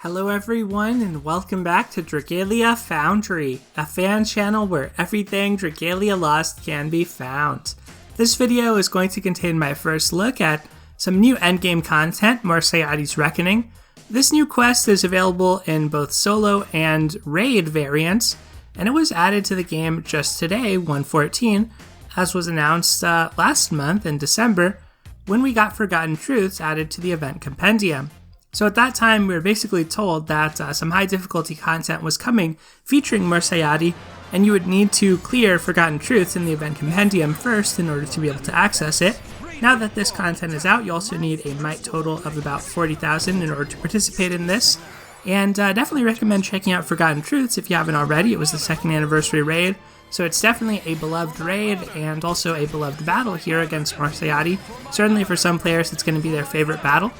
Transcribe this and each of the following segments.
Hello everyone and welcome back to Dragalia Foundry, a fan channel where everything Dragalia Lost can be found. This video is going to contain my first look at some new endgame content, Morsayati's Reckoning. This new quest is available in both solo and raid variants, and it was added to the game just today, 114, as was announced last month in December, when we got Forgotten Truths added to the event compendium. So at that time, we were basically told that some high difficulty content was coming featuring Morsayati, and you would need to clear Forgotten Truths in the event compendium first in order to be able to access it. Now that this content is out, you also need a might total of about 40,000 in order to participate in this. And definitely recommend checking out Forgotten Truths if you haven't already. It was the 2nd anniversary raid, so it's definitely a beloved raid and also a beloved battle here against Morsayati. Certainly for some players, it's going to be their favorite battle.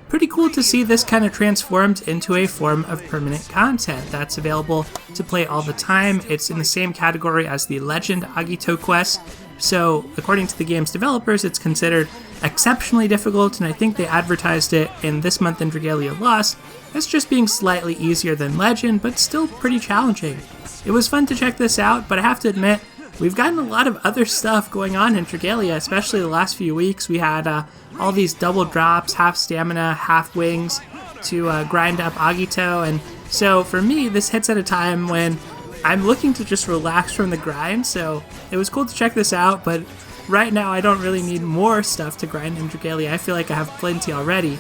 Pretty cool to see this kind of transformed into a form of permanent content that's available to play all the time. It's in the same category as the Legend Agito quest, so according to the game's developers, it's considered exceptionally difficult, and I think they advertised it in this month in Dragalia Lost as just being slightly easier than Legend, but still pretty challenging. It was fun to check this out, but I have to admit, we've gotten a lot of other stuff going on in Dragalia, especially the last few weeks. We had all these double drops, half stamina, half wings to grind up Agito, and so for me, this hits at a time when I'm looking to just relax from the grind, so it was cool to check this out, but right now I don't really need more stuff to grind in Dragalia. I feel like I have plenty already.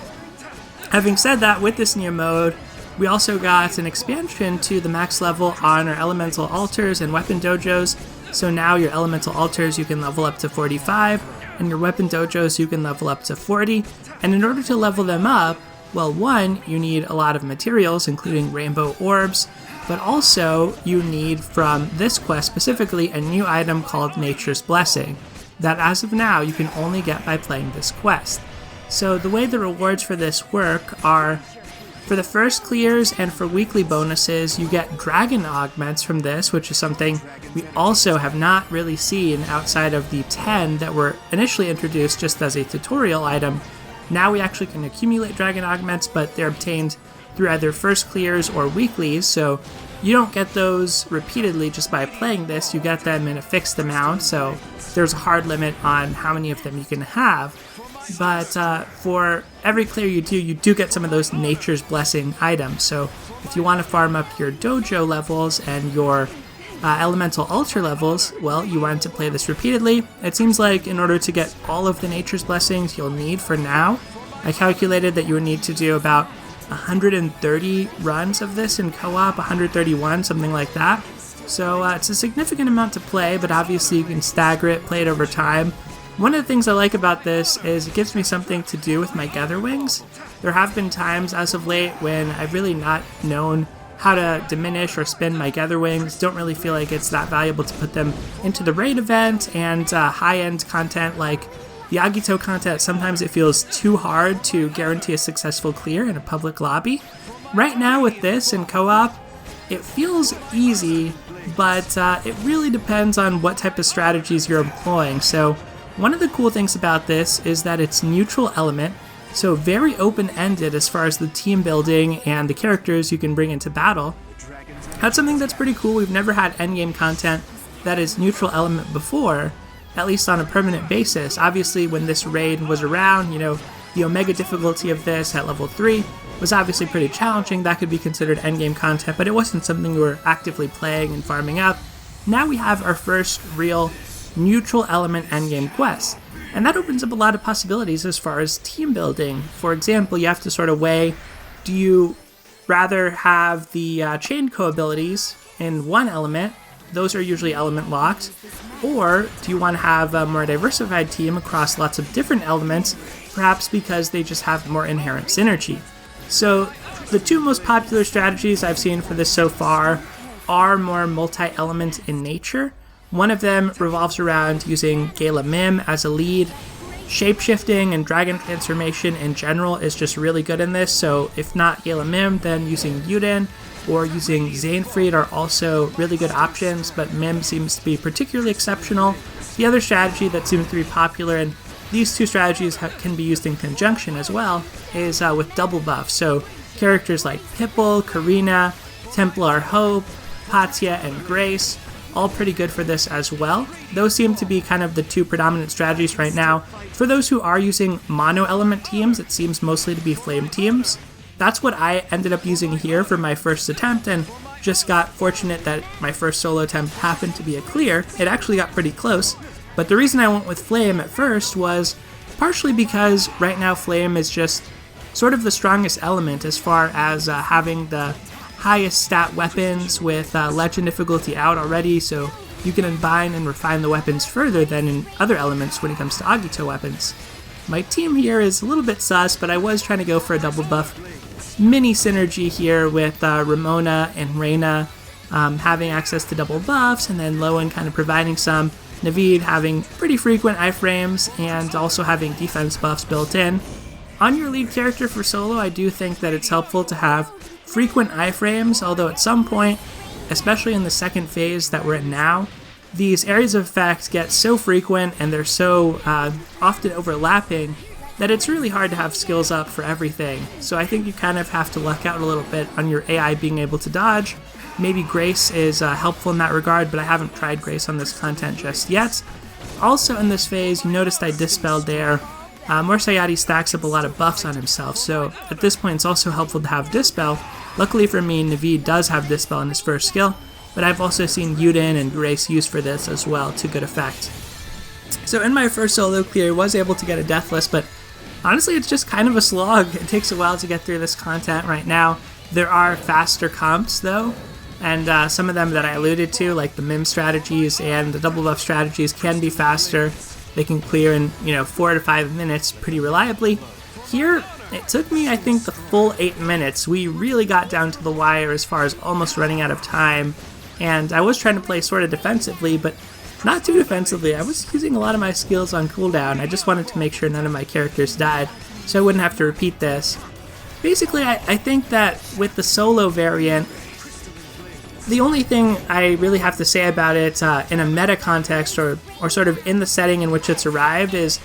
Having said that, with this new mode, we also got an expansion to the max level on our elemental altars and weapon dojos. So now your elemental altars you can level up to 45, and your weapon dojos you can level up to 40. And in order to level them up, well, one, you need a lot of materials, including rainbow orbs, but also you need, from this quest specifically, a new item called Nature's Blessing, that as of now you can only get by playing this quest. So the way the rewards for this work are, for the first clears and for weekly bonuses, you get dragon augments from this, which is something we also have not really seen outside of the 10 that were initially introduced just as a tutorial item. Now we actually can accumulate dragon augments, but they're obtained through either first clears or weeklies, so you don't get those repeatedly just by playing this. You get them in a fixed amount, so there's a hard limit on how many of them you can have. But for every clear you do get some of those Nature's Blessing items. So if you want to farm up your dojo levels and your elemental altar levels, well, you want to play this repeatedly. It seems like in order to get all of the Nature's Blessings you'll need for now, I calculated that you would need to do about 130 runs of this in co-op, 131, something like that. So it's a significant amount to play, but obviously you can stagger it, play it over time. One of the things I like about this is it gives me something to do with my gather wings. There have been times as of late when I've really not known how to diminish or spin my gather wings. Don't really feel like it's that valuable to put them into the raid event, and high-end content like the Agito content, sometimes it feels too hard to guarantee a successful clear in a public lobby. Right now with this in co-op, it feels easy, but it really depends on what type of strategies you're employing. So one of the cool things about this is that it's neutral element, so very open-ended as far as the team building and the characters you can bring into battle. That's something that's pretty cool. We've never had endgame content that is neutral element before, at least on a permanent basis. Obviously, when this raid was around, the omega difficulty of this at level 3 was obviously pretty challenging. That could be considered endgame content, but it wasn't something we were actively playing and farming up. Now we have our first real neutral element endgame quest, and that opens up a lot of possibilities as far as team building. For example, you have to sort of weigh, do you rather have the chain co-abilities in one element, those are usually element locked, or do you want to have a more diversified team across lots of different elements, perhaps because they just have more inherent synergy. So the two most popular strategies I've seen for this so far are more multi-element in nature. One of them revolves around using Gala Mim as a lead. Shapeshifting and dragon transformation in general is just really good in this, so if not Gala Mim, then using Yuden or using Zanefried are also really good options, but Mim seems to be particularly exceptional. The other strategy that seems to be popular, and these two strategies can be used in conjunction as well, is with double buff. So Characters like Pipple, Karina, Templar Hope, Patya, and Grace, all pretty good for this as well. Those seem to be kind of the two predominant strategies right now. For those who are using mono-element teams, it seems mostly to be flame teams. That's what I ended up using here for my first attempt, and just got fortunate that my first solo attempt happened to be a clear. It actually got pretty close, but the reason I went with flame at first was partially because right now flame is just sort of the strongest element as far as having the highest stat weapons with legend difficulty out already, so you can combine and refine the weapons further than in other elements when it comes to Agito weapons. My team here is a little bit sus, but I was trying to go for a double buff mini synergy here with Ramona and Reyna having access to double buffs, and then Lowen kind of providing some, Naveed having pretty frequent iframes, and also having defense buffs built in. On your lead character for solo, I do think that it's helpful to have frequent iframes, although at some point, especially in the second phase that we're in now, these areas of effect get so frequent and they're so often overlapping that it's really hard to have skills up for everything. So I think you kind of have to luck out a little bit on your AI being able to dodge. Maybe Grace is helpful in that regard, but I haven't tried Grace on this content just yet. Also in this phase, you noticed I dispelled there. Morsayati stacks up a lot of buffs on himself, so at this point it's also helpful to have Dispel. Luckily for me, Naveed does have Dispel in his first skill, but I've also seen Yuden and Grace used for this as well to good effect. So in my first solo clear, I was able to get a Deathless, but honestly it's just kind of a slog. It takes a while to get through this content right now. There are faster comps though, and some of them that I alluded to, like the Mim strategies and the double buff strategies, can be faster. They can clear in 4 to 5 minutes pretty reliably. Here, it took me, I think, the full 8 minutes. We really got down to the wire as far as almost running out of time, and I was trying to play sort of defensively, but not too defensively. I was using a lot of my skills on cooldown. I just wanted to make sure none of my characters died, so I wouldn't have to repeat this. Basically, I think that with the solo variant, the only thing I really have to say about it in a meta context or sort of in the setting in which it's arrived is,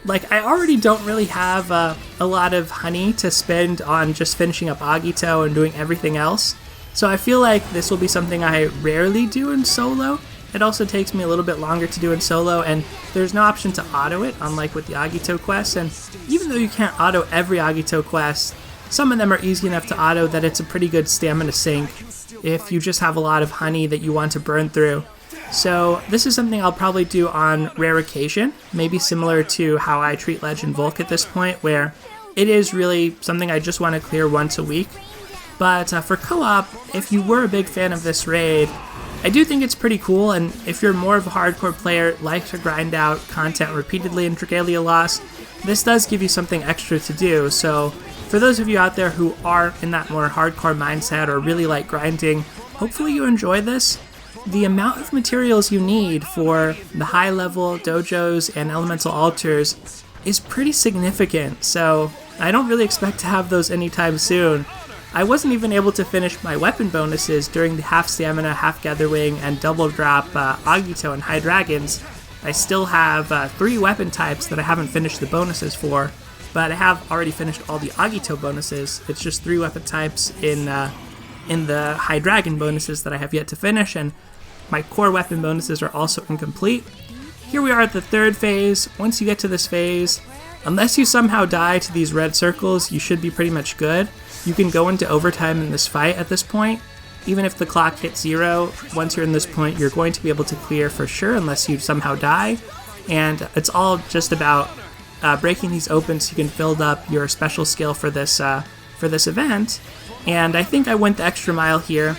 like, I already don't really have a lot of honey to spend on just finishing up Agito and doing everything else. So I feel like this will be something I rarely do in solo. It also takes me a little bit longer to do in solo, and there's no option to auto it, unlike with the Agito quests. And even though you can't auto every Agito quest, some of them are easy enough to auto that it's a pretty good stamina sink if you just have a lot of honey that you want to burn through. So this is something I'll probably do on rare occasion, maybe similar to how I treat Legend Volk at this point, where it is really something I just want to clear once a week. But for co-op, if you were a big fan of this raid, I do think it's pretty cool, and if you're more of a hardcore player, like to grind out content repeatedly in Dragalia Lost, this does give you something extra to do. So for those of you out there who are in that more hardcore mindset or really like grinding, hopefully you enjoy this. The amount of materials you need for the high level dojos and elemental altars is pretty significant, so I don't really expect to have those anytime soon. I wasn't even able to finish my weapon bonuses during the half stamina, half gatherwing, and double drop Agito and High Dragons. I still have 3 weapon types that I haven't finished the bonuses for, but I have already finished all the Agito bonuses. It's just 3 weapon types in the High Dragon bonuses that I have yet to finish, and my core weapon bonuses are also incomplete. Here we are at the 3rd phase. Once you get to this phase, unless you somehow die to these red circles, you should be pretty much good. You can go into overtime in this fight at this point. Even if the clock hits 0, once you're in this point, you're going to be able to clear for sure unless you somehow die. And it's all just about breaking these open so you can build up your special skill for this event. And I think I went the extra mile here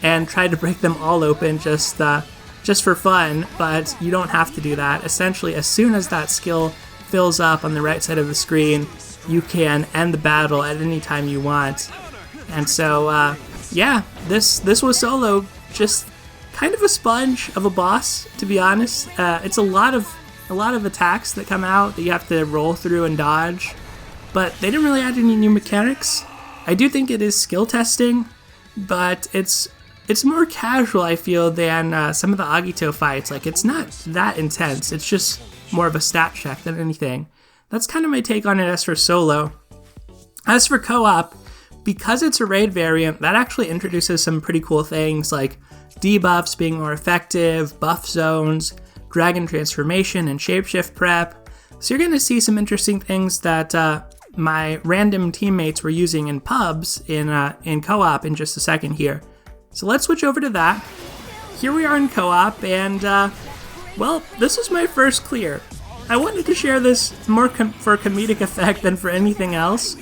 and tried to break them all open just for fun, but you don't have to do that. Essentially, as soon as that skill fills up on the right side of the screen, you can end the battle at any time you want. And so, yeah, this was solo, just kind of a sponge of a boss, to be honest. It's a lot of attacks that come out that you have to roll through and dodge, but they didn't really add any new mechanics. I do think it is skill testing, but it's more casual, I feel, than some of the Agito fights. Like, it's not that intense. It's just more of a stat check than anything. That's kind of my take on it as for solo. As for co-op, because it's a raid variant, that actually introduces some pretty cool things like debuffs being more effective, buff zones, dragon transformation, and shapeshift prep. So you're going to see some interesting things that my random teammates were using in pubs in co-op in just a second here. So let's switch over to that. Here we are in co-op, and well, this is my first clear. I wanted to share this more for comedic effect than for anything else.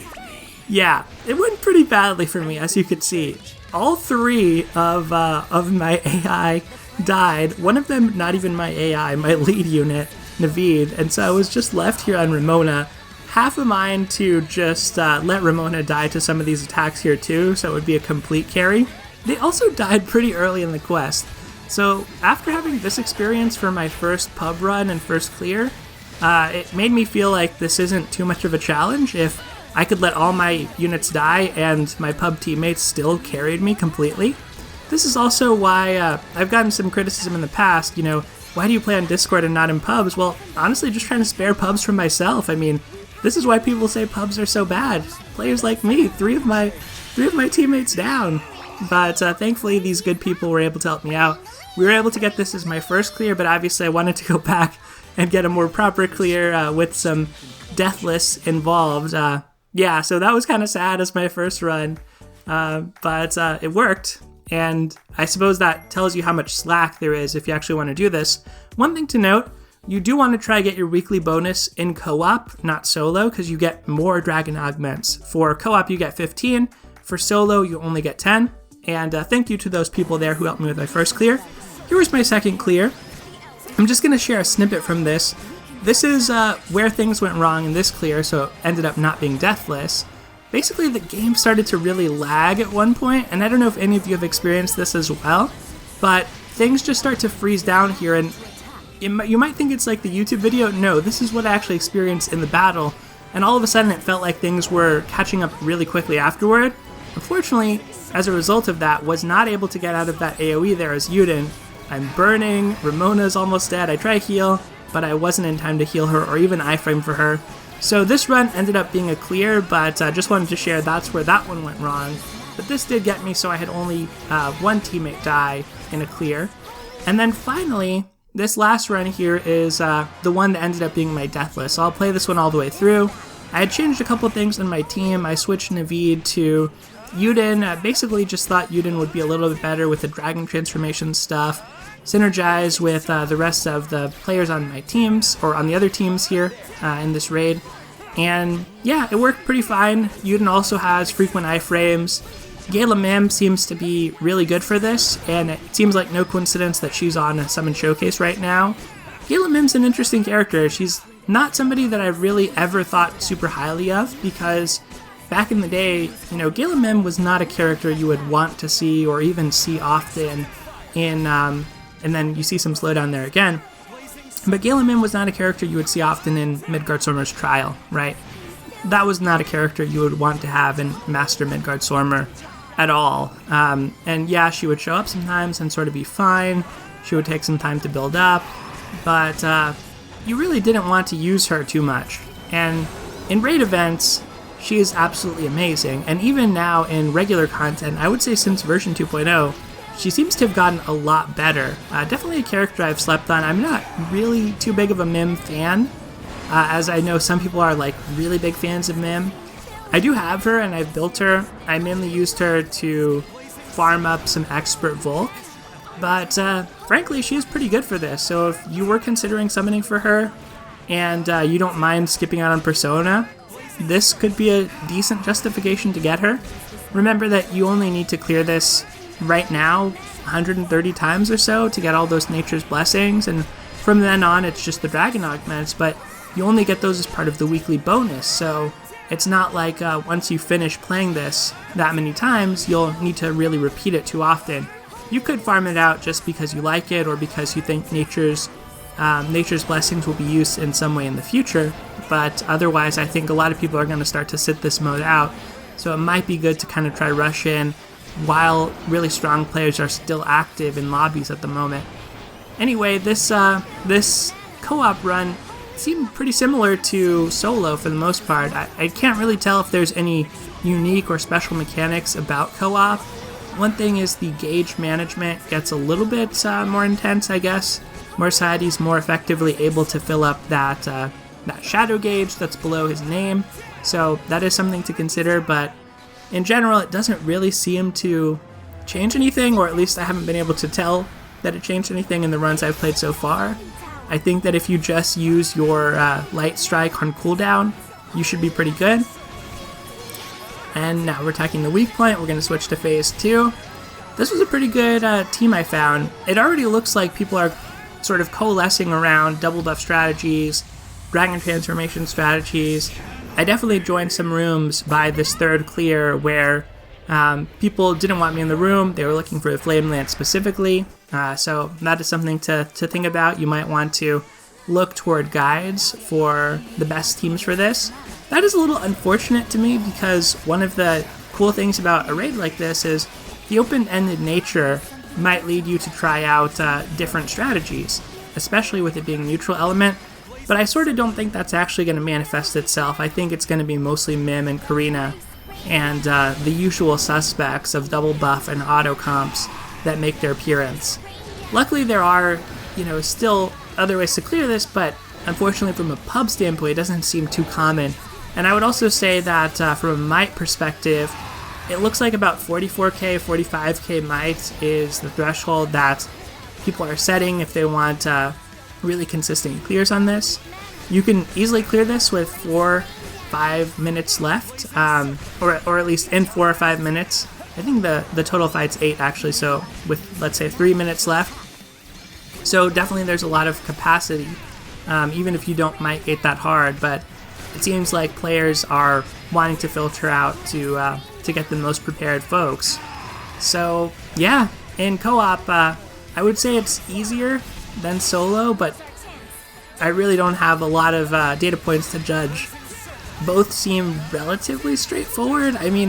Yeah, it went pretty badly for me, as you could see. All three of my AI died. One of them, not even my AI, my lead unit, Naveed, and so I was just left here on Ramona. Half of mine to just let Ramona die to some of these attacks here too, so it would be a complete carry. They also died pretty early in the quest. So after having this experience for my first pub run and first clear, it made me feel like this isn't too much of a challenge. If I could let all my units die and my pub teammates still carried me completely. This is also why I've gotten some criticism in the past, you know, why do you play on Discord and not in pubs? Well, honestly, just trying to spare pubs from myself. I mean, this is why people say pubs are so bad. Players like me, three of my teammates down. But thankfully, these good people were able to help me out. We were able to get this as my first clear, but obviously I wanted to go back and get a more proper clear with some deathless involved. Yeah, so that was kind of sad as my first run, but it worked. And I suppose that tells you how much slack there is if you actually want to do this. One thing to note, you do want to try to get your weekly bonus in co-op, not solo, because you get more dragon augments. For co-op, you get 15. For solo, you only get 10. And thank you to those people there who helped me with my first clear. Here was my second clear. I'm just going to share a snippet from this. This is where things went wrong in this clear, so it ended up not being deathless. Basically, the game started to really lag at one point, and I don't know if any of you have experienced this as well, but things just start to freeze down here, and you might think it's like the YouTube video. No, this is what I actually experienced in the battle, and all of a sudden it felt like things were catching up really quickly afterward. Unfortunately, as a result of that, was not able to get out of that AoE there as Yuden. I'm burning, Ramona's almost dead, I try to heal, but I wasn't in time to heal her or even iframe for her. So this run ended up being a clear, but just wanted to share that's where that one went wrong. But this did get me so I had only one teammate die in a clear. And then finally, this last run here is the one that ended up being my deathless. So I'll play this one all the way through. I had changed a couple things in my team. I switched Naveed to Yuden. Basically just thought Yuden would be a little bit better with the dragon transformation stuff. Synergize with the rest of the players on my teams, or on the other teams here in this raid. And yeah, it worked pretty fine. Yuden also has frequent iframes. Gayla Mim seems to be really good for this, and it seems like no coincidence that she's on a Summon Showcase right now. Gayla Mim's an interesting character. She's not somebody that I've really ever thought super highly of, because back in the day, you know, Gayla Mim was not a character you would want to see or even see often in and then you see some slowdown there again. But Gayla Mim was not a character you would see often in Midgardsormr's Trial, right? That was not a character you would want to have in Master Midgardsormr at all. And yeah, she would show up sometimes and sort of be fine. She would take some time to build up, but you really didn't want to use her too much. And in raid events, she is absolutely amazing. And even now in regular content, I would say since version 2.0, she seems to have gotten a lot better. Definitely a character I've slept on. I'm not really too big of a Mim fan, as I know some people are like really big fans of Mim. I do have her and I've built her. I mainly used her to farm up some expert Volk, but frankly she is pretty good for this. So if you were considering summoning for her and you don't mind skipping out on Persona, this could be a decent justification to get her. Remember that you only need to clear this right now 130 times or so to get all those Nature's Blessings, and from then on it's just the dragon augments, but you only get those as part of the weekly bonus, so it's not like once you finish playing this that many times you'll need to really repeat it too often. You could farm it out just because you like it or because you think Nature's Blessings will be used in some way in the future, but otherwise I think a lot of people are going to start to sit this mode out, so it might be good to kind of try rush in while really strong players are still active in lobbies at the moment. Anyway, this co-op run seem pretty similar to solo for the most part. I can't really tell if there's any unique or special mechanics about co-op. One thing is the gauge management gets a little bit more intense, I guess. Morsayati's more effectively able to fill up that shadow gauge that's below his name, so that is something to consider, but in general it doesn't really seem to change anything, or at least I haven't been able to tell that it changed anything in the runs I've played so far. I think that if you just use your light strike on cooldown, you should be pretty good. And now we're attacking the weak point. We're going to switch to phase 2. This was a pretty good team I found. It already looks like people are sort of coalescing around double buff strategies, dragon transformation strategies. I definitely joined some rooms by this third clear where people didn't want me in the room. They were looking for the Flame Lance specifically. So that is something to think about. You might want to look toward guides for the best teams for this. That is a little unfortunate to me because one of the cool things about a raid like this is the open-ended nature might lead you to try out different strategies, especially with it being neutral element. But I sort of don't think that's actually going to manifest itself. I think it's going to be mostly Mim and Karina and the usual suspects of double buff and auto comps that make their appearance. Luckily there are, still other ways to clear this, but unfortunately from a pub standpoint it doesn't seem too common. And I would also say that from a might perspective, it looks like about 44k, 45k might is the threshold that people are setting if they want really consistent clears on this. You can easily clear this with 4-5 minutes left, or at least in 4 or 5 minutes. I think the total fight's 8 actually, so with, let's say, 3 minutes left. So definitely there's a lot of capacity, even if you don't might hit that hard, but it seems like players are wanting to filter out to get the most prepared folks. So yeah, in co-op, I would say it's easier than solo, but I really don't have a lot of data points to judge. Both seem relatively straightforward. I mean,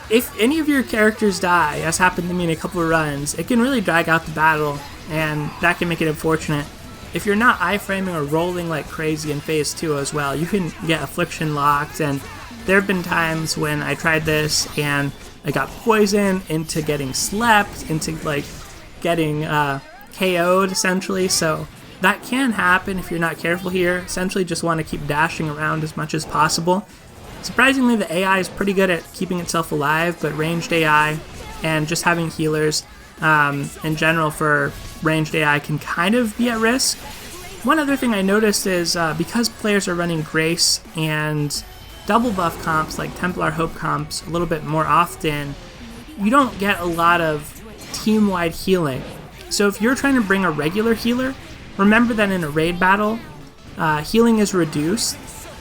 if any of your characters die, as happened to me in a couple of runs, it can really drag out the battle, and that can make it unfortunate. If you're not iframing or rolling like crazy in phase 2 as well, you can get affliction locked, and there have been times when I tried this and I got poisoned into getting slept, into getting KO'd essentially, so that can happen if you're not careful here. Essentially just want to keep dashing around as much as possible. Surprisingly, the AI is pretty good at keeping itself alive, but ranged AI and just having healers in general for ranged AI can kind of be at risk. One other thing I noticed is because players are running Grace and double buff comps like Templar Hope comps a little bit more often, you don't get a lot of team-wide healing. So if you're trying to bring a regular healer, remember that in a raid battle, healing is reduced,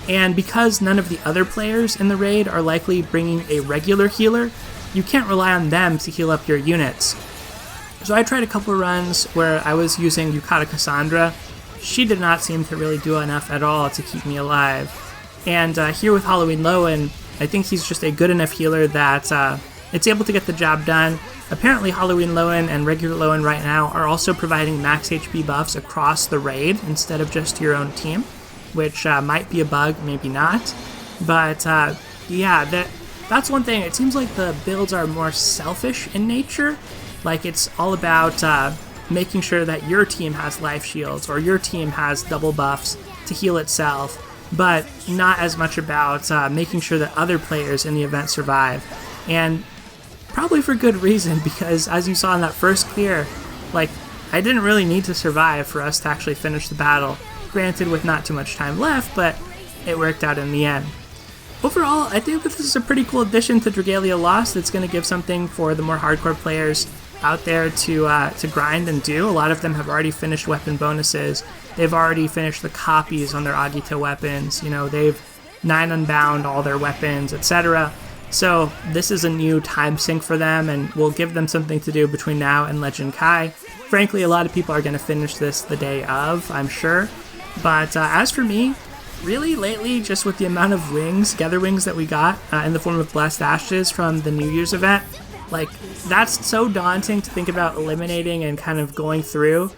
and because none of the other players in the raid are likely bringing a regular healer, you can't rely on them to heal up your units. So I tried a couple of runs where I was using Yukata Cassandra. She did not seem to really do enough at all to keep me alive. And here with Halloween Lowen, I think he's just a good enough healer that it's able to get the job done. Apparently Halloween Lowen and regular Lowen right now are also providing max HP buffs across the raid instead of just your own team, which might be a bug, maybe not. But yeah, that's one thing. It seems like the builds are more selfish in nature. Like it's all about making sure that your team has life shields or your team has double buffs to heal itself, but not as much about making sure that other players in the event survive. And probably for good reason, because as you saw in that first clear, I didn't really need to survive for us to actually finish the battle. Granted, with not too much time left, but it worked out in the end. Overall, I think that this is a pretty cool addition to Dragalia Lost. It's going to give something for the more hardcore players out there to grind and do. A lot of them have already finished weapon bonuses. They've already finished the copies on their Agito weapons. They've 9 unbound all their weapons, etc. So this is a new time sink for them and will give them something to do between now and Legend Kai. Frankly, a lot of people are going to finish this the day of, I'm sure. But as for me, really lately, just with the amount of wings, Gather Wings that we got in the form of Blessed Ashes from the New Year's event, that's so daunting to think about eliminating and kind of going through.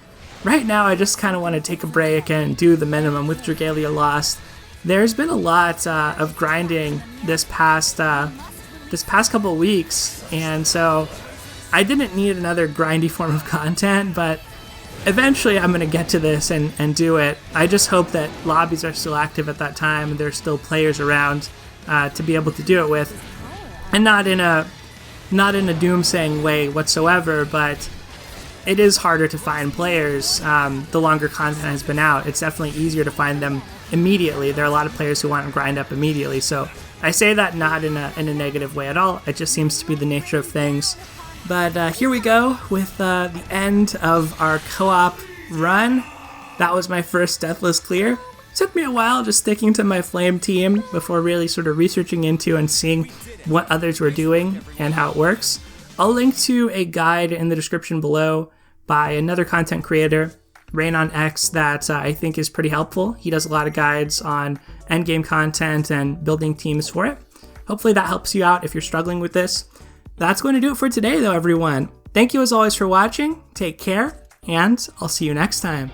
right now I just kind of want to take a break and do the minimum with Dragalia Lost. There's been a lot of grinding this past couple weeks, and so I didn't need another grindy form of content, but eventually I'm going to get to this and do it. I just hope that lobbies are still active at that time and there's still players around to be able to do it with, and not in a doomsaying way whatsoever, but it is harder to find players the longer content has been out. It's definitely easier to find them immediately. There are a lot of players who want to grind up immediately, so I say that not in a negative way at all. It just seems to be the nature of things. But here we go with the end of our co-op run. That was my first deathless clear. Took me a while just sticking to my flame team before really sort of researching into and seeing what others were doing and how it works. I'll link to a guide in the description below by another content creator, Rain on X, that I think is pretty helpful. He does a lot of guides on endgame content and building teams for it. Hopefully that helps you out if you're struggling with this. That's going to do it for today though, everyone. Thank you as always for watching, take care, and I'll see you next time.